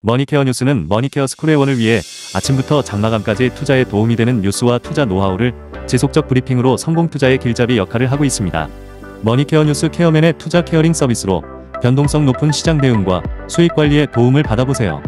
머니케어 뉴스는 머니케어 스쿨 회원을 위해 아침부터 장마감까지 투자에 도움이 되는 뉴스와 투자 노하우를 지속적 브리핑으로 성공 투자의 길잡이 역할을 하고 있습니다. 머니케어 뉴스 케어맨의 투자 케어링 서비스로 변동성 높은 시장 대응과 수익 관리에 도움을 받아보세요.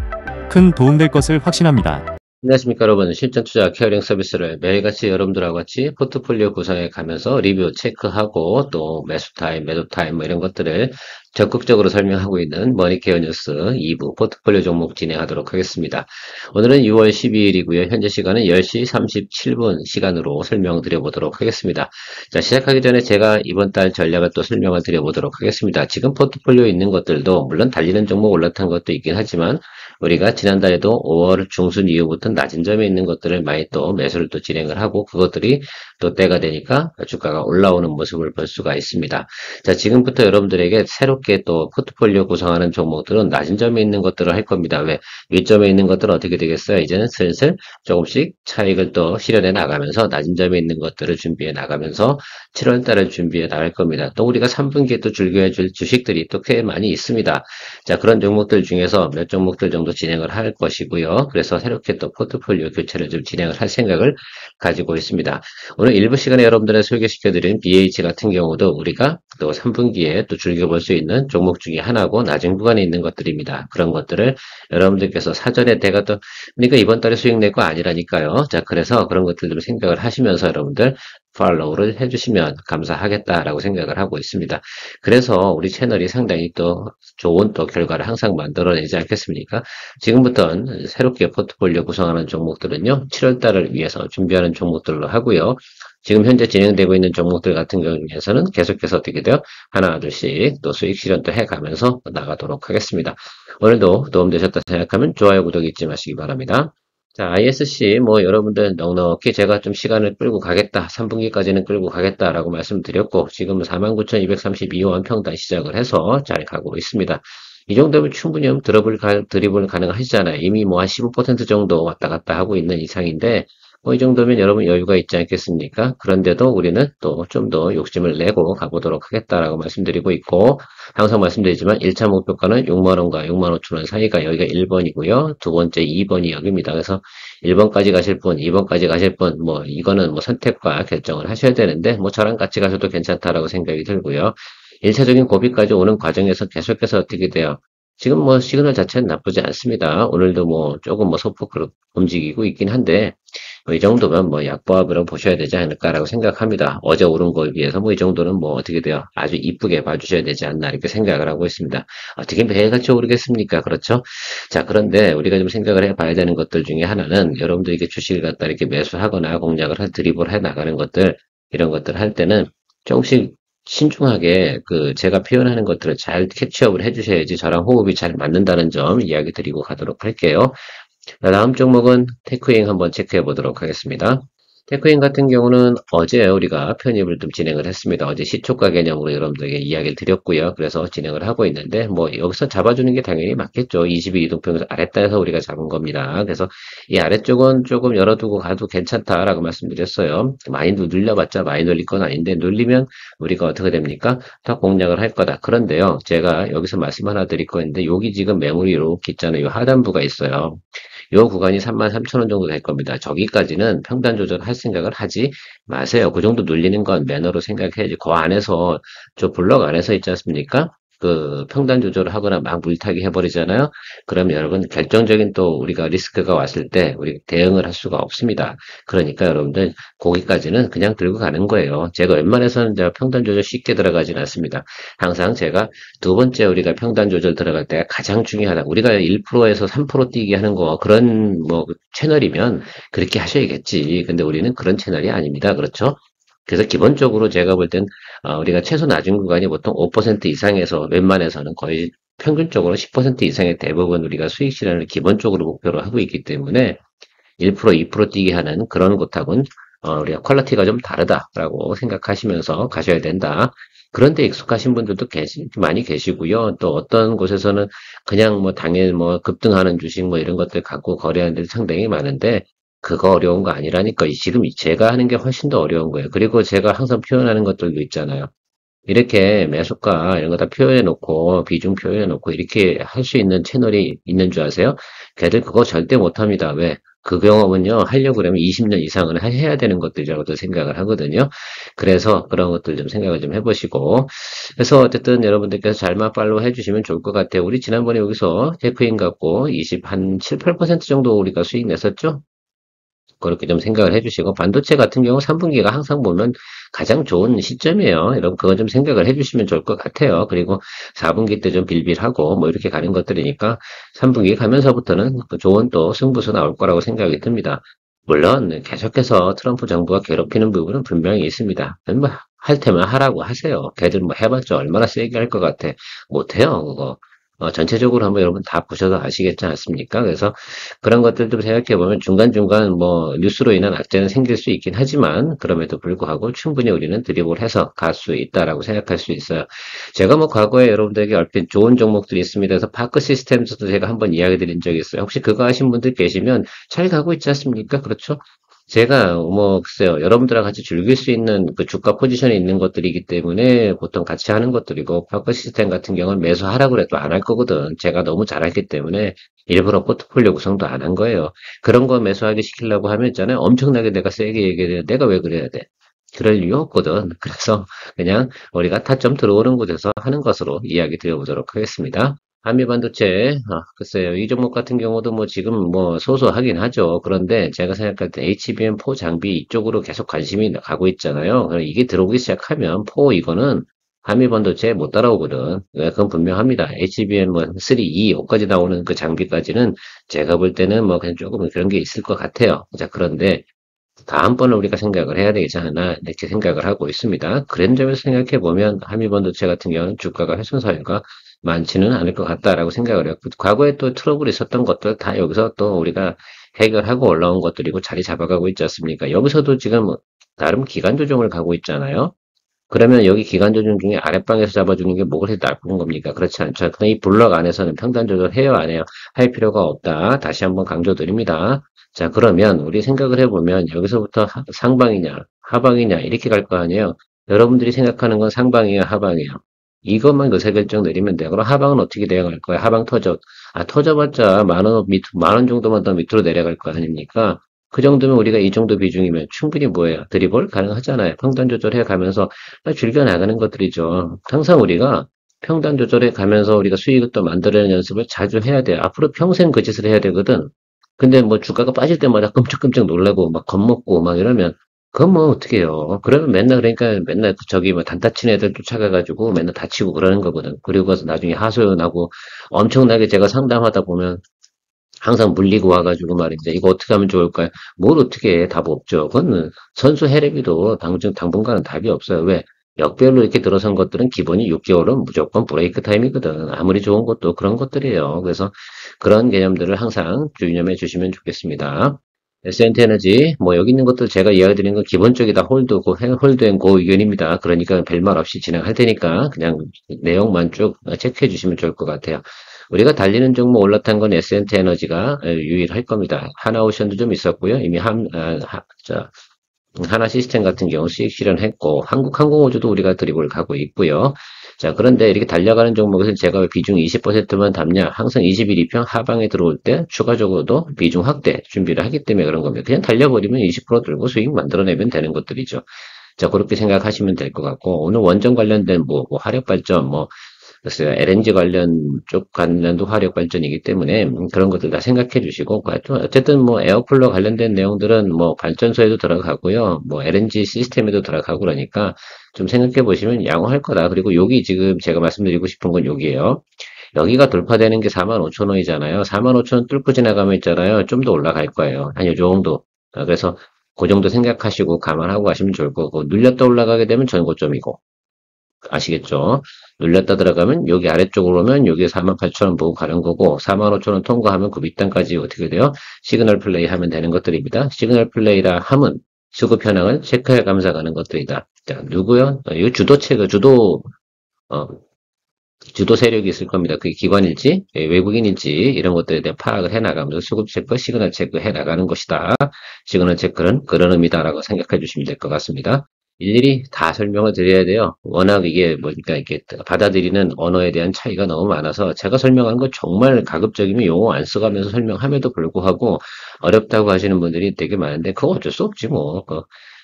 큰 도움될 것을 확신합니다. 안녕하십니까 여러분, 실전 투자 케어링 서비스를 매일같이 여러분들하고 같이 포트폴리오 구성해 가면서 리뷰 체크하고 또 매수 타임, 매도 타임 뭐 이런 것들을 적극적으로 설명하고 있는 머니케어 뉴스 2부 포트폴리오 종목 진행하도록 하겠습니다. 오늘은 6월 12일이고요. 현재 시간은 10시 37분 시간으로 설명드려 보도록 하겠습니다. 자, 시작하기 전에 제가 이번 달 전략을 또 설명을 드려 보도록 하겠습니다. 지금 포트폴리오에 있는 것들도 물론 달리는 종목 올라탄 것도 있긴 하지만 우리가 지난달에도 5월 중순 이후부터 낮은 점에 있는 것들을 많이 또 매수를 또 진행을 하고 그것들이 또 때가 되니까 주가가 올라오는 모습을 볼 수가 있습니다. 자, 지금부터 여러분들에게 새롭게 또 포트폴리오 구성하는 종목들은 낮은 점에 있는 것들을 할 겁니다. 왜? 윗점에 있는 것들은 어떻게 되겠어요? 이제는 슬슬 조금씩 차익을 또 실현해 나가면서 낮은 점에 있는 것들을 준비해 나가면서 7월달을 준비해 나갈 겁니다. 또 우리가 3분기에 또 즐겨야 줄 주식들이 또 꽤 많이 있습니다. 자, 그런 종목들 중에서 몇 종목들 정도 진행을 할 것이고요. 그래서 새롭게 또 포트폴리오 교체를 좀 진행을 할 생각을 가지고 있습니다. 오늘 일부 시간에 여러분들의 소개시켜드린 BH 같은 경우도 우리가 또 3분기에 또 즐겨볼 수 있는 종목 중에 하나고 낮은 구간에 있는 것들입니다. 그런 것들을 여러분들께서 사전에 내가 또 그러니까 이번 달에 수익 낼 거 아니라니까요. 자, 그래서 그런 것들을 생각을 하시면서 여러분들 팔로우를 해주시면 감사하겠다라고 생각을 하고 있습니다. 그래서 우리 채널이 상당히 또 좋은 또 결과를 항상 만들어내지 않겠습니까? 지금부터는 새롭게 포트폴리오 구성하는 종목들은요, 7월달을 위해서 준비하는 종목들로 하고요. 지금 현재 진행되고 있는 종목들 같은 경우에서는 계속해서 어떻게 돼요? 하나, 둘씩 또 수익 실현 또 해가면서 나가도록 하겠습니다. 오늘도 도움되셨다 생각하면 좋아요, 구독 잊지 마시기 바랍니다. 자, ISC, 여러분들 넉넉히 제가 좀 시간을 끌고 가겠다. 3분기까지는 끌고 가겠다라고 말씀드렸고, 지금은 49,232원 평단 시작을 해서 잘 가고 있습니다. 이 정도면 충분히 드리블 가능하시잖아요. 이미 한 15% 정도 왔다 갔다 하고 있는 이상인데, 이 정도면 여러분 여유가 있지 않겠습니까? 그런데도 우리는 또 좀 더 욕심을 내고 가보도록 하겠다라고 말씀드리고 있고, 항상 말씀드리지만 1차 목표가는 6만원과 6만 5천원 사이가 여기가 1번이고요. 두 번째 2번이 여기입니다. 그래서 1번까지 가실 분, 2번까지 가실 분, 이거는 선택과 결정을 하셔야 되는데, 저랑 같이 가셔도 괜찮다라고 생각이 들고요. 1차적인 고비까지 오는 과정에서 계속해서 어떻게 돼요? 지금 시그널 자체는 나쁘지 않습니다. 오늘도 조금 소폭 움직이고 있긴 한데, 이 정도면 약보합으로 보셔야 되지 않을까라고 생각합니다. 어제 오른 거에 비해서 이 정도는 어떻게 돼요? 아주 이쁘게 봐주셔야 되지 않나 이렇게 생각을 하고 있습니다. 어떻게 매일같이 오르겠습니까? 그렇죠? 자, 그런데 우리가 좀 생각을 해봐야 되는 것들 중에 하나는 여러분들에게 주식을 갖다 이렇게 매수하거나 공략을 드리블 해 나가는 것들, 이런 것들 할 때는 조금씩 신중하게 제가 표현하는 것들을 잘 캐치업을 해주셔야지 저랑 호흡이 잘 맞는다는 점 이야기 드리고 가도록 할게요. 자, 다음 종목은 테크잉 한번 체크해 보도록 하겠습니다. 테크잉 같은 경우는 어제 우리가 편입을 좀 진행을 했습니다. 어제 시초가 개념으로 여러분들에게 이야기를 드렸고요. 그래서 진행을 하고 있는데 여기서 잡아주는 게 당연히 맞겠죠. 22 이동평균 아랫단에서 우리가 잡은 겁니다. 그래서 이 아래쪽은 조금 열어두고 가도 괜찮다라고 말씀드렸어요. 많이 눌려봤자 많이 눌릴 건 아닌데 눌리면 우리가 어떻게 됩니까? 더 공략을 할 거다. 그런데요, 제가 여기서 말씀 하나 드릴 거였는데 여기 지금 매물이 이렇게 있잖아요. 하단부가 있어요. 요 구간이 33,000원 정도 될 겁니다. 저기까지는 평단 조절할 생각을 하지 마세요. 그 정도 눌리는 건 매너로 생각해야지. 그 안에서, 저 블럭 안에서 있지 않습니까? 평단 조절을 하거나 막 물타기 해버리잖아요. 그러면 여러분 결정적인 또 우리가 리스크가 왔을 때 우리 대응을 할 수가 없습니다. 그러니까 여러분들 거기까지는 그냥 들고 가는 거예요. 제가 웬만해서는 평단 조절 쉽게 들어가진 않습니다. 항상 제가 두 번째 우리가 평단 조절 들어갈 때가 가장 중요하다. 우리가 1%에서 3% 뛰기 하는 거 그런 채널이면 그렇게 하셔야겠지. 근데 우리는 그런 채널이 아닙니다. 그렇죠? 그래서 기본적으로 제가 볼 땐 우리가 최소 낮은 구간이 보통 5% 이상에서 웬만해서는 거의 평균적으로 10% 이상의 대부분 우리가 수익 실현을 기본적으로 목표로 하고 있기 때문에 1%, 2% 뛰게 하는 그런 곳하고는 우리가 퀄리티가 좀 다르다라고 생각하시면서 가셔야 된다. 그런데 익숙하신 분들도 많이 계시고요. 또 어떤 곳에서는 그냥 당일 급등하는 주식 이런 것들 갖고 거래하는 데 상당히 많은데 그거 어려운 거 아니라니까. 지금 제가 하는 게 훨씬 더 어려운 거예요. 그리고 제가 항상 표현하는 것들도 있잖아요. 이렇게 매수가 이런 거 다 표현해 놓고 비중 표현해 놓고 이렇게 할 수 있는 채널이 있는 줄 아세요? 걔들 그거 절대 못 합니다. 왜? 그 경험은요, 하려고 그러면 20년 이상은 해야 되는 것들이라고도 생각을 하거든요. 그래서 그런 것들 좀 생각을 좀 해보시고. 그래서 어쨌든 여러분들께서 잘만 팔로우 해주시면 좋을 것 같아요. 우리 지난번에 여기서 테크인 갖고 한 7, 8% 정도 우리가 수익 냈었죠? 그렇게 좀 생각을 해주시고, 반도체 같은 경우 3분기가 항상 보면 가장 좋은 시점이에요. 여러분, 그건 좀 생각을 해주시면 좋을 것 같아요. 그리고 4분기 때 좀 빌빌하고, 뭐 이렇게 가는 것들이니까, 3분기 가면서부터는 그 좋은 또 승부수 나올 거라고 생각이 듭니다. 물론, 계속해서 트럼프 정부가 괴롭히는 부분은 분명히 있습니다. 뭐, 할 테면 하라고 하세요. 걔들 뭐 해봤자 얼마나 세게 할 것 같아. 못해요, 그거. 전체적으로 한번 여러분 다 보셔서 아시겠지 않습니까? 그래서 그런 것들도 생각해보면 중간중간 뭐 뉴스로 인한 악재는 생길 수 있긴 하지만 그럼에도 불구하고 충분히 우리는 드리블 해서 갈 수 있다라고 생각할 수 있어요. 제가 뭐 과거에 여러분들에게 얼핏 좋은 종목들이 있습니다. 그래서 파크 시스템즈도 제가 한번 이야기 드린 적이 있어요. 혹시 그거 하신 분들 계시면 잘 가고 있지 않습니까? 그렇죠? 제가 뭐 글쎄요 여러분들과 같이 즐길 수 있는 그 주가 포지션에 있는 것들이기 때문에 보통 같이 하는 것들이고 파크 시스템 같은 경우는 매수하라고 해도 안 할 거거든. 제가 너무 잘했기 때문에 일부러 포트폴리오 구성도 안 한 거예요. 그런 거 매수하게 시키려고 하면 있잖아요. 엄청나게 내가 세게 얘기해야 돼. 내가 왜 그래야 돼? 그럴 이유 없거든. 그래서 그냥 우리가 타점 들어오는 곳에서 하는 것으로 이야기 드려보도록 하겠습니다. 한미반도체, 글쎄요. 이 종목 같은 경우도 뭐 지금 뭐 소소하긴 하죠. 그런데 제가 생각할 때 HBM4 장비 이쪽으로 계속 관심이 가고 있잖아요. 이게 들어오기 시작하면 4 이거는 한미반도체에 못 따라오거든. 그건 분명합니다. HBM 뭐 3, 2, 5까지 나오는 그 장비까지는 제가 볼 때는 뭐 그냥 조금 그런 게 있을 것 같아요. 자, 그런데 다음번에 우리가 생각을 해야 되지 않나 이렇게 생각을 하고 있습니다. 그런 점에서 생각해 보면 한미반도체 같은 경우는 주가가 훼손사유가 많지는 않을 것 같다라고 생각을 해요. 과거에 또 트러블이 있었던 것들 다 여기서 또 우리가 해결하고 올라온 것들이고 자리 잡아가고 있지 않습니까? 여기서도 지금 나름 기간 조정을 가고 있잖아요. 그러면 여기 기간 조정 중에 아랫방에서 잡아주는 게 뭐가 그렇게 나쁜 겁니까? 그렇지 않죠. 그럼 이 블럭 안에서는 평단 조절해요, 안 해요? 할 필요가 없다. 다시 한번 강조드립니다. 자, 그러면 우리 생각을 해보면 여기서부터 상방이냐, 하방이냐 이렇게 갈 거 아니에요. 여러분들이 생각하는 건 상방이에요, 하방이에요. 이것만 의사결정 내리면 돼요. 그럼 하방은 어떻게 대응할 거예요? 하방 터져. 터져봤자 만 원 정도만 더 밑으로 내려갈 거 아닙니까? 그 정도면 우리가 이 정도 비중이면 충분히 뭐예요? 드리블 가능하잖아요. 평단 조절해 가면서 즐겨 나가는 것들이죠. 항상 우리가 평단 조절해 가면서 우리가 수익을 또 만들어내는 연습을 자주 해야 돼요. 앞으로 평생 그 짓을 해야 되거든. 근데 뭐 주가가 빠질 때마다 끔찍끔찍 놀라고 막 겁먹고 막 이러면 그건 뭐 어떻게 해요. 그러면 맨날 그러니까 맨날 저기 뭐 단타 치는 애들 쫓아가가지고 맨날 다치고 그러는 거거든. 그리고 가서 나중에 하소연하고 엄청나게 제가 상담하다 보면 항상 물리고 와가지고 말인데 이거 어떻게 하면 좋을까요? 뭘 어떻게 해? 답 없죠. 그건 선수 해례비도 당분간은 답이 없어요. 왜? 역별로 이렇게 들어선 것들은 기본이 6개월은 무조건 브레이크 타임이거든. 아무리 좋은 것도 그런 것들이에요. 그래서 그런 개념들을 항상 유념해 주시면 좋겠습니다. S&T 에너지, 뭐 여기 있는 것들 제가 이야기드린 건 기본적이 다 홀드앤고 의견입니다. 그러니까 별말 없이 진행할 테니까 그냥 내용만 쭉 체크해 주시면 좋을 것 같아요. 우리가 달리는 종목 올라탄 건 S&T 에너지가 유일할 겁니다. 하나오션도 좀 있었고요. 이미 하나 시스템 같은 경우 수익 실현했고, 한국항공우주도 우리가 드리블 가고 있고요. 자, 그런데 이렇게 달려가는 종목에서 제가 왜 비중 20%만 담냐? 항상 21, 2평 하방에 들어올 때 추가적으로도 비중 확대 준비를 하기 때문에 그런 겁니다. 그냥 달려버리면 20% 들고 수익 만들어내면 되는 것들이죠. 자, 그렇게 생각하시면 될 것 같고, 오늘 원전 관련된 화력발전, 글쎄요, LNG 관련 쪽 관련도 화력 발전이기 때문에 그런 것들 다 생각해 주시고 어쨌든 뭐 에어쿨러 관련된 내용들은 뭐 발전소에도 들어가고요. 뭐 LNG 시스템에도 들어가고 그러니까 좀 생각해 보시면 양호할 거다. 그리고 여기 지금 제가 말씀드리고 싶은 건 여기에요. 여기가 돌파되는 게 45,000원이잖아요. 45,000원 뚫고 지나가면 있잖아요. 좀 더 올라갈 거예요. 한 요 정도. 그래서 그 정도 생각하시고 감안하고 가시면 좋을 거고 눌렸다 올라가게 되면 전고점이고 아시겠죠? 눌렸다 들어가면 여기 아래쪽으로 오면 여기 48,000원 보고 가는 거고 45,000원 통과하면 그 밑단까지 어떻게 돼요? 시그널 플레이 하면 되는 것들입니다. 시그널 플레이라 함은 수급 현황을 체크해 가면서 가는 것들이다. 자, 누구요? 이거 어, 주도 세력이 있을 겁니다. 그게 기관일지, 외국인일지, 이런 것들에 대한 파악을 해 나가면서 수급 체크, 시그널 체크 해 나가는 것이다. 시그널 체크는 그런 의미다라고 생각해 주시면 될 것 같습니다. 일일이 다 설명을 드려야 돼요. 워낙 이게 뭐니까 이렇게 받아들이는 언어에 대한 차이가 너무 많아서 제가 설명한 거 정말 가급적이면 용어 안 써가면서 설명함에도 불구하고 어렵다고 하시는 분들이 되게 많은데 그거 어쩔 수 없지 뭐.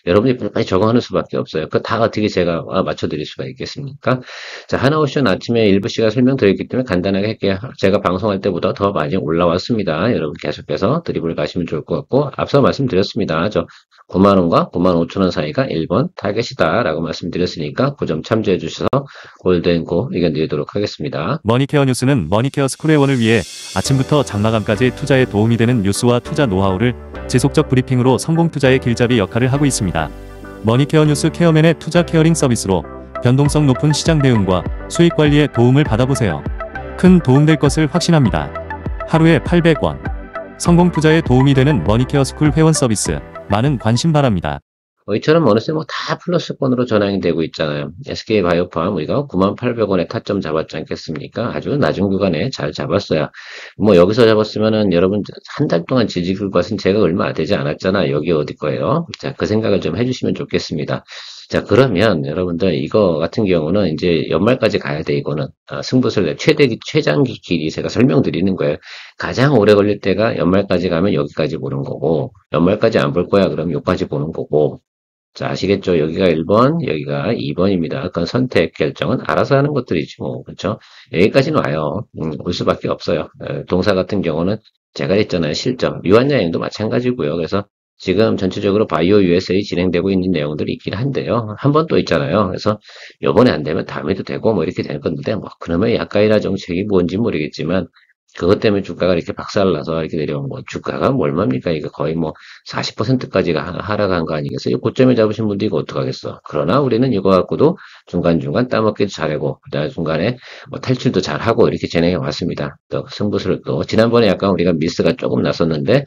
여러분이 빨리 적응하는 수밖에 없어요. 그 다 어떻게 제가 맞춰드릴 수가 있겠습니까? 자, 하나오션 아침에 일부 시간 설명드렸기 때문에 간단하게 할게요. 제가 방송할 때보다 더 많이 올라왔습니다. 여러분 계속해서 드리블 가시면 좋을 것 같고 앞서 말씀드렸습니다. 저 9만원과 9만 5천원 사이가 1번 타겟이다 라고 말씀드렸으니까 그 점 참조해 주셔서 골드앤고 의견 드리도록 하겠습니다. 머니케어 뉴스는 머니케어 스쿨회원을 위해 아침부터 장마감까지 투자에 도움이 되는 뉴스와 투자 노하우를 지속적 브리핑으로 성공 투자의 길잡이 역할을 하고 있습니다. 머니케어 뉴스 케어맨의 투자 케어링 서비스로 변동성 높은 시장 대응과 수익 관리에 도움을 받아보세요. 큰 도움될 것을 확신합니다. 하루에 800원. 성공 투자에 도움이 되는 머니케어 스쿨 회원 서비스. 많은 관심 바랍니다. 이처럼 어느새 뭐 다 플러스권으로 전환이 되고 있잖아요. SK바이오팜 우리가 98,000원에 타점 잡았지 않겠습니까? 아주 낮은 구간에 잘 잡았어요. 뭐 여기서 잡았으면은 여러분 한 달 동안 지지길 것은 제가 얼마 되지 않았잖아. 여기 어디 거예요? 자, 그 생각을 좀 해주시면 좋겠습니다. 자, 그러면 여러분들 이거 같은 경우는 이제 연말까지 가야 돼, 이거는. 승부슬 최장기 길이 제가 설명드리는 거예요. 가장 오래 걸릴 때가 연말까지 가면 여기까지 보는 거고, 연말까지 안 볼 거야, 그럼 여기까지 보는 거고. 자, 아시겠죠? 여기가 1번, 여기가 2번입니다. 그건 선택 결정은 알아서 하는 것들이지 뭐, 그렇죠? 여기까지는 와요. 올 수밖에 없어요. 동사 같은 경우는 제가 했잖아요. 실점. 유한여행도 마찬가지고요. 그래서 지금 전체적으로 바이오 USA 진행되고 있는 내용들이 있긴 한데요. 한 번 또 있잖아요. 그래서 요번에 안 되면 다음에도 되고 뭐 이렇게 될 건데, 뭐, 그놈의 약간이나 정책이 뭔지 모르겠지만, 그것 때문에 주가가 이렇게 박살나서 이렇게 내려온 거. 주가가 뭐 얼마입니까? 이거 거의 뭐 40%까지가 하락한 거 아니겠어요? 고점에 잡으신 분도 이거 어떡하겠어. 그러나 우리는 이거 갖고도 중간중간 따먹기도 잘하고, 그다음에 중간에 뭐 탈출도 잘하고 이렇게 진행해 왔습니다. 또 승부수를 또, 지난번에 약간 우리가 미스가 조금 났었는데,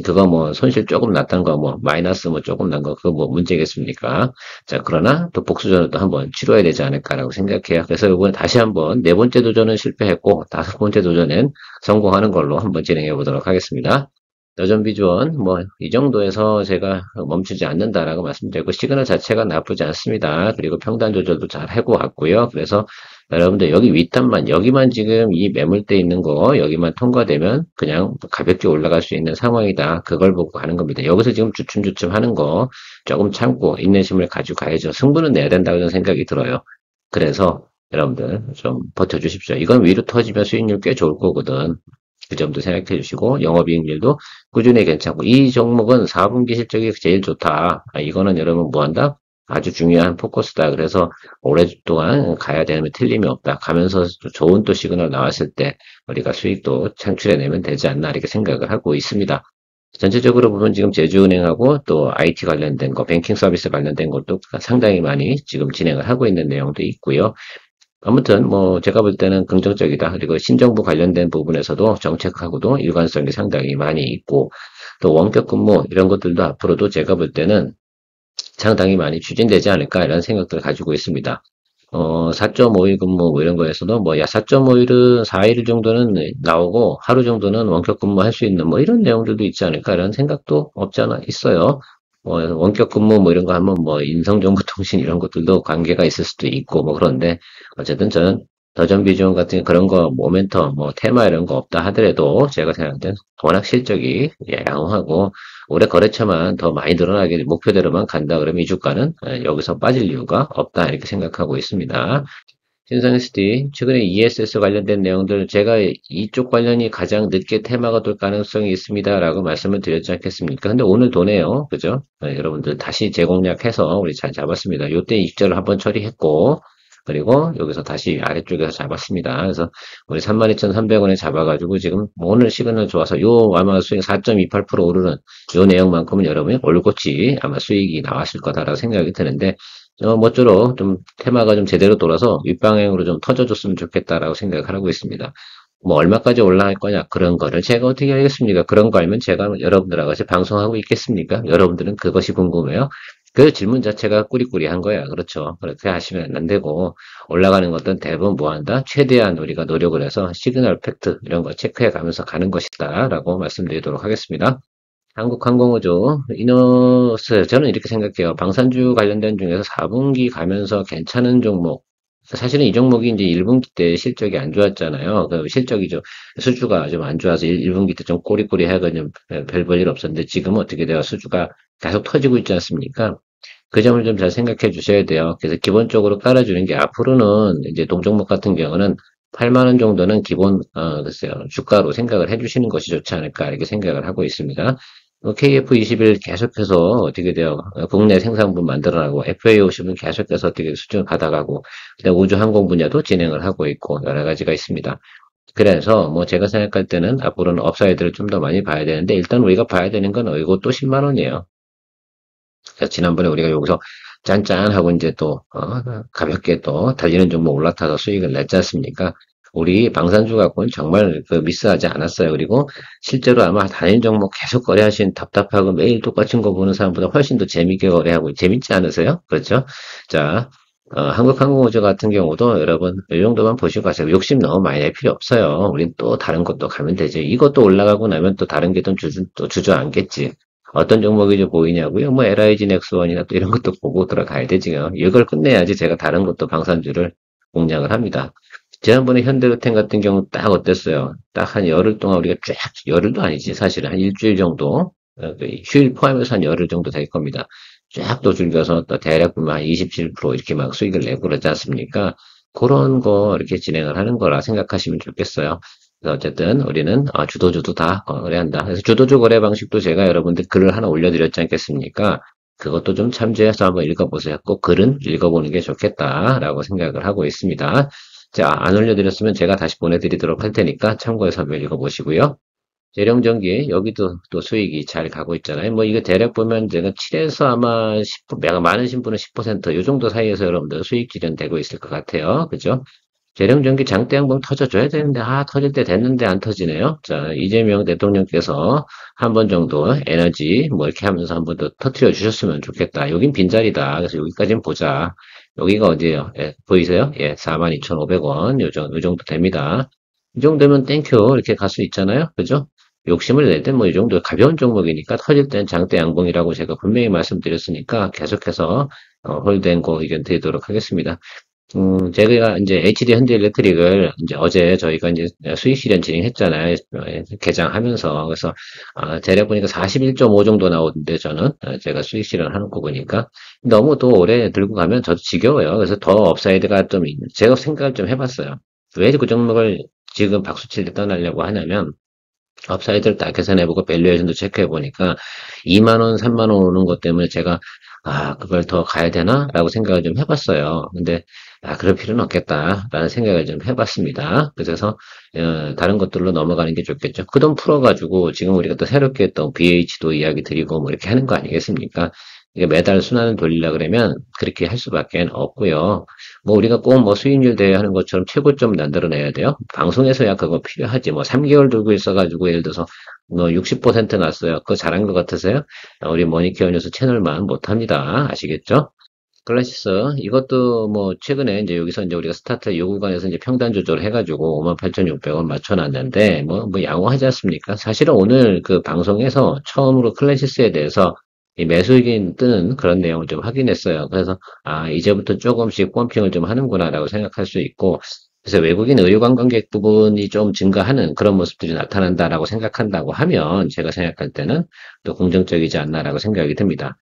그거 뭐 손실 조금 났던 거, 뭐 마이너스 뭐 조금 난 거, 그거 뭐 문제겠습니까? 자, 그러나 또 복수전을 또 한번 치러야 되지 않을까라고 생각해요. 그래서 이번에 다시 한번 네 번째 도전은 실패했고, 다섯 번째 도전엔 성공하는 걸로 한번 진행해 보도록 하겠습니다. 여전 비주원, 뭐, 이 정도에서 제가 멈추지 않는다라고 말씀드렸고, 시그널 자체가 나쁘지 않습니다. 그리고 평단 조절도 잘 하고 왔고요. 그래서 여러분들 여기 윗단만, 여기만 지금 이 매물대 있는 거, 여기만 통과되면 그냥 가볍게 올라갈 수 있는 상황이다. 그걸 보고 가는 겁니다. 여기서 지금 주춤주춤 하는 거 조금 참고 인내심을 가지고 가야죠. 승부는 내야 된다는 생각이 들어요. 그래서 여러분들 좀 버텨주십시오. 이건 위로 터지면 수익률 꽤 좋을 거거든. 그 점도 생각해 주시고 영업이익률도 꾸준히 괜찮고 이 종목은 4분기 실적이 제일 좋다. 이거는 여러분 뭐한다? 아주 중요한 포커스다. 그래서 오랫동안 가야 되면 틀림이 없다. 가면서 좋은 또 시그널 나왔을 때 우리가 수익도 창출해내면 되지 않나 이렇게 생각을 하고 있습니다. 전체적으로 보면 지금 제주은행하고 또 IT 관련된 거, 뱅킹 서비스 관련된 것도 상당히 많이 지금 진행을 하고 있는 내용도 있고요. 아무튼 뭐 제가 볼 때는 긍정적이다. 그리고 신정부 관련된 부분에서도 정책하고도 일관성이 상당히 많이 있고 또 원격 근무 이런 것들도 앞으로도 제가 볼 때는 상당히 많이 추진되지 않을까 이런 생각들을 가지고 있습니다. 4.5일 근무 뭐 이런 거에서도 뭐 4.5일은 4일 정도는 나오고 하루 정도는 원격 근무할 수 있는 뭐 이런 내용들도 있지 않을까 이런 생각도 없지 않아 있어요. 원격 근무 뭐 이런 거 하면 뭐 인성정보통신 이런 것들도 관계가 있을 수도 있고 뭐 그런데 어쨌든 저는 더전 비중 같은 그런 거 모멘텀 뭐 테마 이런 거 없다 하더라도 제가 생각할 땐 워낙 실적이 양호하고 올해 거래처만 더 많이 늘어나게 목표대로만 간다 그러면 이 주가는 여기서 빠질 이유가 없다 이렇게 생각하고 있습니다. 신성SD 최근에 ESS 관련된 내용들 제가 이쪽 관련이 가장 늦게 테마가 될 가능성이 있습니다라고 말씀을 드렸지 않겠습니까? 근데 오늘 도네요, 그죠? 여러분들 다시 재공략해서 우리 잘 잡았습니다. 요때 익절을 한번 처리했고 그리고 여기서 다시 아래쪽에서 잡았습니다. 그래서 우리 32,300원에 잡아가지고 지금 오늘 시그널 좋아서 요 아마 수익 4.28% 오르는 요 내용만큼은 여러분이 올곧이 아마 수익이 나왔을 거다라고 생각이 드는데 모쪼록 좀 테마가 좀 제대로 돌아서 윗방향으로 좀 터져줬으면 좋겠다라고 생각을 하고 있습니다. 뭐 얼마까지 올라갈 거냐 그런 거를 제가 어떻게 알겠습니까? 그런 거 알면 제가 여러분들하고 같이 방송하고 있겠습니까? 여러분들은 그것이 궁금해요. 그 질문 자체가 꾸리꾸리한 거야. 그렇죠. 그렇게 하시면 안 되고 올라가는 것은 대부분 뭐한다? 최대한 우리가 노력을 해서 시그널 팩트 이런 거 체크해 가면서 가는 것이다 라고 말씀드리도록 하겠습니다. 한국항공우주, 이너스, 저는 이렇게 생각해요. 방산주 관련된 중에서 4분기 가면서 괜찮은 종목. 사실은 이 종목이 이제 1분기 때 실적이 안 좋았잖아요. 그 실적이죠. 수주가 좀 안 좋아서 1분기 때 좀 꼬리꼬리해가지고 별 볼 일 없었는데 지금은 어떻게 돼요? 수주가 계속 터지고 있지 않습니까? 그 점을 좀 잘 생각해 주셔야 돼요. 그래서 기본적으로 깔아주는 게 앞으로는 이제 동종목 같은 경우는 8만 원 정도는 기본, 글쎄요, 주가로 생각을 해 주시는 것이 좋지 않을까 이렇게 생각을 하고 있습니다. KF21 계속해서 어떻게 돼요? 국내 생산분 만들어나고 FA50은 계속해서 어떻게 수준 받아가고 그다음 우주 항공 분야도 진행을 하고 있고 여러 가지가 있습니다. 그래서 뭐 제가 생각할 때는 앞으로는 업사이드를 좀 더 많이 봐야 되는데 일단 우리가 봐야 되는 건 이것도 10만 원이에요. 그래서 지난번에 우리가 여기서 짠짠하고 이제 또 가볍게 또 달리는 종목 올라타서 수익을 냈지 않습니까? 우리 방산주 갖고는 정말 그 미스하지 않았어요. 그리고 실제로 아마 단일 종목 계속 거래하신 답답하고 매일 똑같은 거 보는 사람보다 훨씬 더 재밌게 거래하고 재밌지 않으세요? 그렇죠? 자, 한국항공우주 같은 경우도 여러분 이 정도만 보시고 가세요. 욕심 너무 많이 낼 필요 없어요. 우린 또 다른 것도 가면 되죠. 이것도 올라가고 나면 또 다른 게 또 주저앉겠지. 어떤 종목이 좀 보이냐고요? 뭐 LIG 넥스원이나 또 이런 것도 보고 들어가야 되지요. 이걸 끝내야지 제가 다른 것도 방산주를 공략을 합니다. 지난번에 현대로템 같은 경우 딱 어땠어요? 딱 한 열흘 동안 우리가 쫙, 열흘도 아니지 사실은 한 일주일 정도 그 휴일 포함해서 한 열흘 정도 될 겁니다. 쫙 또 즐겨서 또 대략 보면 한 27% 이렇게 막 수익을 내고 그러지 않습니까? 그런 거 이렇게 진행을 하는 거라 생각하시면 좋겠어요. 그래서 어쨌든 우리는 주도주도 다 거래한다. 그래서 주도주 거래 방식도 제가 여러분들 글을 하나 올려드렸지 않겠습니까? 그것도 좀 참조해서 한번 읽어보세요. 꼭 글은 읽어보는 게 좋겠다라고 생각을 하고 있습니다. 자, 안 올려드렸으면 제가 다시 보내드리도록 할 테니까 참고해서 한번 읽어보시고요. 재령전기 여기도 또 수익이 잘 가고 있잖아요. 뭐 이거 대략 보면 제가 7에서 아마 10%, 많으신 분은 10%이 정도 사이에서 여러분들 수익 실현되고 있을 것 같아요. 그죠? 재령전기 장대 양봉 터져줘야 되는데 터질 때 됐는데 안 터지네요. 자, 이재명 대통령께서 한 번 정도 에너지 뭐 이렇게 하면서 한 번 더 터트려 주셨으면 좋겠다. 여긴 빈자리다. 그래서 여기까지는 보자. 여기가 어디예요? 예, 보이세요? 예, 42,500원 요 정도 됩니다. 이 정도면 땡큐 이렇게 갈 수 있잖아요. 그죠? 욕심을 낼 땐 뭐 이 정도 가벼운 종목이니까 터질 땐 장대 양봉이라고 제가 분명히 말씀드렸으니까 계속해서 홀드앤고 의견 드리도록 하겠습니다. 제가 이제 HD 현대일렉트릭을 이제 어제 저희가 이제 수익 실현 진행했잖아요. 개장하면서. 그래서, 대략 보니까 41.5 정도 나오는데 저는 제가 수익 실현하는 거 보니까 너무 또 오래 들고 가면 저도 지겨워요. 그래서 더 업사이드가 좀, 제가 생각을 좀 해봤어요. 왜 그 종목을 지금 박수칠 때 떠나려고 하냐면, 업사이드를 딱 계산해보고 밸류에이션도 체크해보니까 2만 원, 3만 원 오는 것 때문에 제가 그걸 더 가야 되나? 라고 생각을 좀 해봤어요. 근데 그럴 필요는 없겠다라는 생각을 좀 해봤습니다. 그래서 다른 것들로 넘어가는 게 좋겠죠. 그 돈 풀어가지고 지금 우리가 또 새롭게 또 BH도 이야기 드리고 뭐 이렇게 하는 거 아니겠습니까? 이게 매달 순환을 돌리려 그러면 그렇게 할 수밖에 없고요. 뭐 우리가 꼭 뭐 수익률 대회하는 것처럼 최고점 만들어내야 돼요. 방송에서야 그거 필요하지. 뭐 3개월 들고 있어가지고 예를 들어서 뭐 60% 났어요. 그거 잘한 것 같으세요? 우리 머니케어 뉴스 채널만 못합니다. 아시겠죠? 클래시스 이것도 뭐 최근에 이제 여기서 이제 우리가 스타트 요 구간에서 이제 평단 조절을 해가지고 58,600원 맞춰놨는데 뭐 양호하지 않습니까? 사실은 오늘 그 방송에서 처음으로 클래시스에 대해서 이 매수익이 뜨는 그런 내용을 좀 확인했어요. 그래서 이제부터 조금씩 펌핑을 좀 하는구나라고 생각할 수 있고 그래서 외국인 의료 관광객 부분이 좀 증가하는 그런 모습들이 나타난다라고 생각한다고 하면 제가 생각할 때는 또 긍정적이지 않나라고 생각이 듭니다.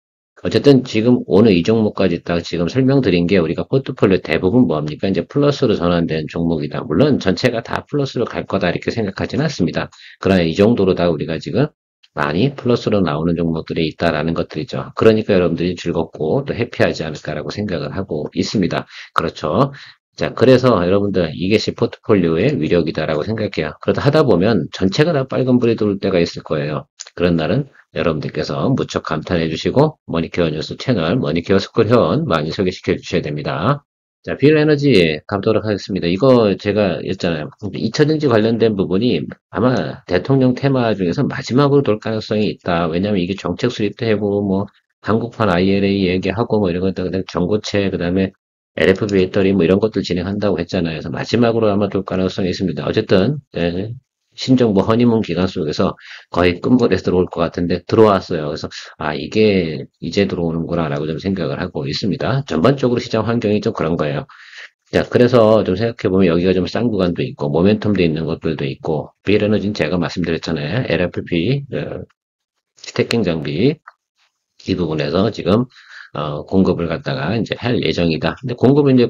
어쨌든 지금 오늘 이 종목까지 딱 지금 설명드린 게 우리가 포트폴리오 대부분 뭐합니까? 이제 플러스로 전환된 종목이다. 물론 전체가 다 플러스로 갈 거다 이렇게 생각하지는 않습니다. 그러나 이 정도로 다 우리가 지금 많이 플러스로 나오는 종목들이 있다라는 것들이죠. 그러니까 여러분들이 즐겁고 또 해피하지 않을까라고 생각을 하고 있습니다. 그렇죠. 자, 그래서 여러분들 이것이 포트폴리오의 위력이다라고 생각해요. 그러다 하다 보면 전체가 다 빨간불이 돌 때가 있을 거예요. 그런 날은 여러분들께서 무척 감탄해 주시고 머니케어 뉴스 채널 머니케어 스쿨 회원 많이 소개시켜 주셔야 됩니다. 자, 빌에너지 가보도록 하겠습니다. 이거 제가 했잖아요. 2차전지 관련된 부분이 아마 대통령 테마 중에서 마지막으로 돌 가능성이 있다. 왜냐하면 이게 정책 수립도 하고 뭐 한국판 IRA 얘기하고 뭐 이런 것들 그다음에 전고체 그다음에 LF 배터리 뭐 이런 것들 진행한다고 했잖아요. 그래서 마지막으로 아마 돌 가능성이 있습니다. 어쨌든 네. 신정부 허니문 기간 속에서 거의 끝물에 들어올 것 같은데 들어왔어요. 그래서 이게 이제 들어오는구나라고 좀 생각을 하고 있습니다. 전반적으로 시장 환경이 좀 그런 거예요. 자, 그래서 좀 생각해보면 여기가 좀 싼 구간도 있고, 모멘텀도 있는 것들도 있고, 비에너지는 제가 말씀드렸잖아요. LFP, 스태킹 장비, 이 부분에서 지금, 공급을 갖다가 이제 할 예정이다. 근데 공급은 이제,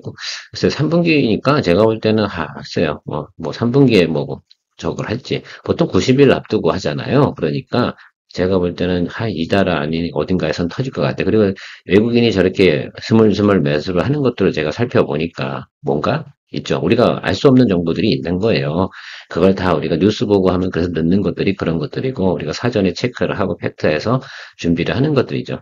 글쎄 3분기니까 제가 볼 때는, 글쎄요. 뭐 3분기에 뭐, 저걸 할지. 보통 90일 앞두고 하잖아요. 그러니까, 제가 볼 때는, 이달 안이 어딘가에선 터질 것 같아. 그리고 외국인이 저렇게 스물스물 매수를 하는 것들을 제가 살펴보니까, 뭔가 있죠. 우리가 알 수 없는 정보들이 있는 거예요. 그걸 다 우리가 뉴스 보고 하면 그래서 넣는 것들이 그런 것들이고, 우리가 사전에 체크를 하고 팩트해서 준비를 하는 것들이죠.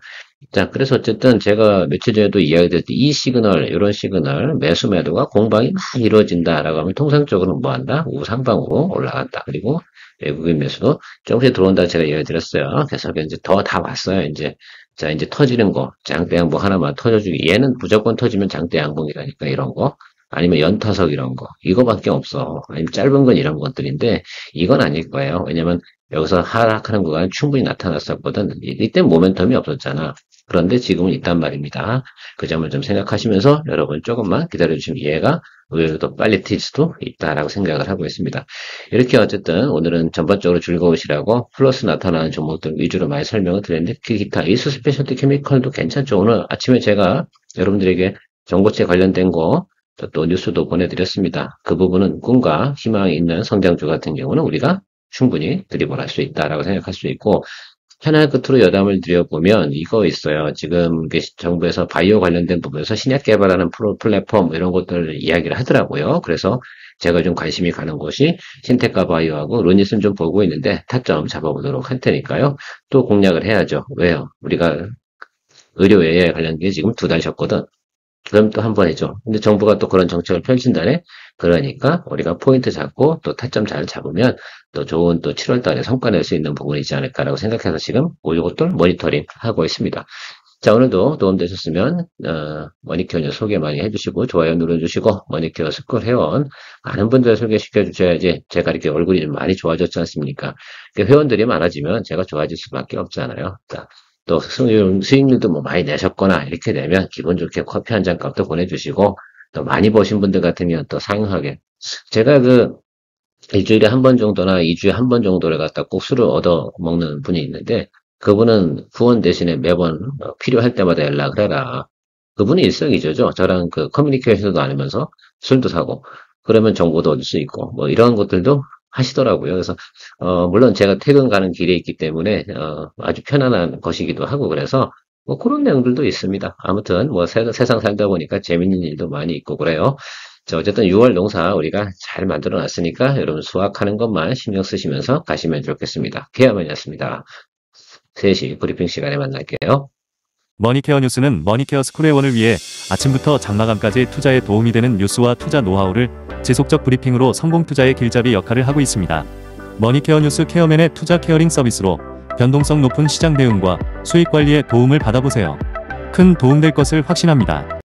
자, 그래서 어쨌든 제가 며칠 전에도 이야기드렸듯이 이 시그널, 이런 시그널, 매수 매도가 공방이 막 이루어진다라고 하면 통상적으로 뭐 한다? 우상방으로 올라간다. 그리고 외국인 매수도 조금씩 들어온다 제가 이야기드렸어요. 그래서 이제 더 다 왔어요. 이제. 자, 이제 터지는 거, 장대 양봉 하나만 터져주기. 얘는 무조건 터지면 장대 양봉이라니까, 이런 거. 아니면 연타석 이런 거. 이거밖에 없어. 아니면 짧은 건 이런 것들인데, 이건 아닐 거예요. 왜냐면 여기서 하락하는 구간은 충분히 나타났었거든. 이때 모멘텀이 없었잖아. 그런데 지금은 있단 말입니다. 그 점을 좀 생각하시면서 여러분 조금만 기다려주시면 이해가 의외로 더 빨리 튈 수도 있다라고 생각을 하고 있습니다. 이렇게 어쨌든 오늘은 전반적으로 즐거우시라고 플러스 나타나는 종목들 위주로 많이 설명을 드렸는데 그 기타 이수 스페셜티 케미컬도 괜찮죠. 오늘 아침에 제가 여러분들에게 전고체 관련된 거 또 뉴스도 보내드렸습니다. 그 부분은 꿈과 희망이 있는 성장주 같은 경우는 우리가 충분히 드리블할 수 있다라고 생각할 수 있고 하나의 끝으로 여담을 드려보면 이거 있어요. 지금 정부에서 바이오 관련된 부분에서 신약 개발하는 플랫폼 이런 것들 이야기를 하더라고요. 그래서 제가 좀 관심이 가는 곳이 신테카 바이오하고 루닛은 좀 보고 있는데 타점 잡아보도록 할 테니까요. 또 공략을 해야죠. 왜요? 우리가 의료에 관련된 게 지금 2달 쉬었거든. 그럼 또 한 번 해줘. 근데 정부가 또 그런 정책을 펼친다네? 그러니까 우리가 포인트 잡고 또 타점 잘 잡으면 또 좋은 또 7월 달에 성과 낼 수 있는 부분이지 않을까라고 생각해서 지금 이것들 모니터링 하고 있습니다. 자, 오늘도 도움되셨으면, 머니케어 뉴스 소개 많이 해주시고, 좋아요 눌러주시고, 머니케어 스쿨 회원, 많은 분들 소개시켜 주셔야지, 제가 이렇게 얼굴이 좀 많이 좋아졌지 않습니까? 회원들이 많아지면 제가 좋아질 수밖에 없잖아요. 자, 또 수익률도 뭐 많이 내셨거나 이렇게 되면 기분 좋게 커피 한 잔 값도 보내주시고 또 많이 버신 분들 같으면 또 상응하게 제가 일주일에 한 번 정도나 2주에 한 번 정도를 갖다 꼭 술을 얻어 먹는 분이 있는데 그분은 후원 대신에 매번 필요할 때마다 연락을 해라. 그분이 일석이조죠. 저랑 그 커뮤니케이션도 나누면서 술도 사고 그러면 정보도 얻을 수 있고 뭐 이런 것들도 하시더라고요. 그래서 물론 제가 퇴근 가는 길에 있기 때문에 아주 편안한 것이기도 하고 그래서 뭐 그런 내용들도 있습니다. 아무튼 뭐 세상 살다 보니까 재밌는 일도 많이 있고 그래요. 자, 어쨌든 6월 농사 우리가 잘 만들어 놨으니까 여러분 수확하는 것만 신경 쓰시면서 가시면 좋겠습니다. 케어맨이었습니다. 3시 브리핑 시간에 만날게요. 머니케어 뉴스는 머니케어 스쿨회원을 위해 아침부터 장마감까지 투자에 도움이 되는 뉴스와 투자 노하우를 지속적 브리핑으로 성공 투자의 길잡이 역할을 하고 있습니다. 머니케어 뉴스 케어맨의 투자 케어링 서비스로 변동성 높은 시장 대응과 수익 관리에 도움을 받아보세요. 큰 도움될 것을 확신합니다.